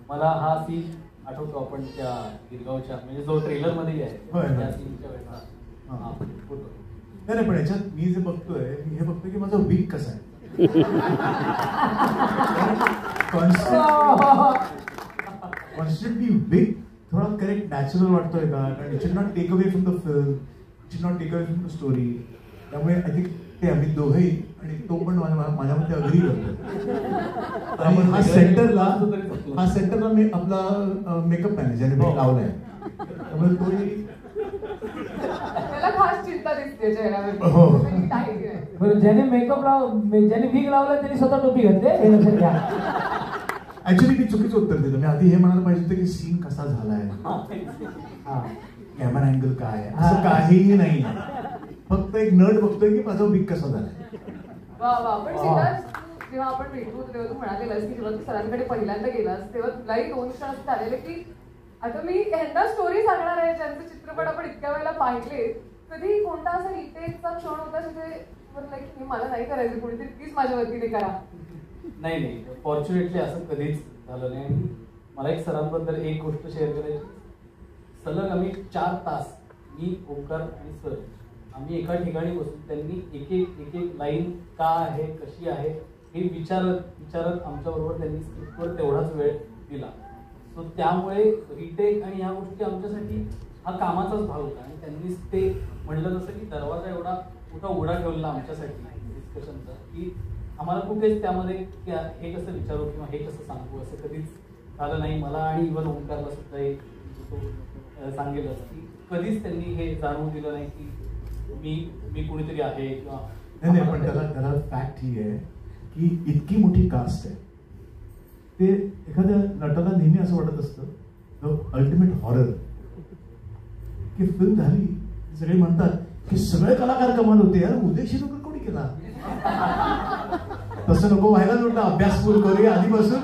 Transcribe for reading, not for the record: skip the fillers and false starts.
मला हा सीन आठवतो आपण त्या गिरगावच्या म्हणजे जो ट्रेलर मध्ये आहे त्या सीनच्या वेळेला फोटो. नाही पण याच्यात मी जे बघतोय मी हे बघतोय की माझा वीक कसा आहे. कॉन्स्टंटली वीक थोडा करेक्ट नॅचरल वाटतोय का? कारण it should not take away from the film, it should not take away from the story. त्यामुळे आय थिंक ते आम्ही दोघंही आणि तो पण माझ्यामध्ये अग्री करतो. आणि हा सेंटरला मी आपला मेकअप मॅनेजर लावलाय त्यामुळे तोही खास चिंता दिसते चेहऱ्यावर. ज्याने मेकअप ज्याने विग लावला त्यांनी स्वतः टोपी घातली हे लक्षात घ्या. ऍक्च्युली मी चुकीचं उत्तर दिलं. मी आधी हे म्हणायला पाहिजे होतं की सीन कसा झालाय, कॅमेरा अँगल काय, असं काहीही नाही. फक्त एक नट बघतोय की माझा वीक कसा झालाय. पण सिद्धार्थ, जेव्हा आपण भेटलो तेव्हा तू म्हणालेलास की जेव्हा तू सरांकडे पहिल्यांदा गेलास तेव्हा तुलाही 2 क्षण असं झालेले की आता मी ह्यांना स्टोरी सांगणार आहे ज्यांचे चित्रपट आपण इतक्या वेळेला पाहिले. कधी कोणता असा रिटेकचा क्षण होता जिथे लाईक मला नाही करायचं, कोणीतरी प्लीज माझ्या वतीने करा? नाही फॉर्च्युनेटली असं कधीच झालं नाही. आणि मला एक सरांबद्दल एक गोष्ट शेअर करायची. सलग आम्ही 4 तास मी, ओंकार आणि सर आम्ही एका ठिकाणी बसून त्यांनी एक एक लाईन का आहे कशी आहे हे विचारत आमच्याबरोबर त्यांनी स्क्रिप्टवर तेवढाच वेळ दिला. सो त्यामुळे रिटेक आणि ह्या गोष्टी आमच्यासाठी हा कामाचाच भाग होता. आणि त्यांनीच ते म्हणलं जसं की दरवाजा एवढा मोठा उघडा ठेवला आमच्यासाठी डिस्कशनचा की आम्हाला कुठेच त्यामध्ये हे कसं विचारू किंवा हे कसं सांगू असं कधीच झालं नाही. मला आणि इव्हन ओंकारला सुद्धा एक सांगेलच की कधीच त्यांनी हे जाणवून दिलं नाही की मी कुणीतरी आहे किंवा नाही. पण त्याला फॅक्ट ही आहे की इतकी मोठी कास्ट आहे. ते एखाद्या नटाला नेहमी असं वाटत असतं अल्टिमेट हॉरर की फिल्म झाली सगळे म्हणतात की सगळे कलाकार कमाल होते यार, उदय शिरोडकर कोणी केला. तसं नको व्हायला नव्हतं. अभ्यास पूर्ण करूया आधीपासून.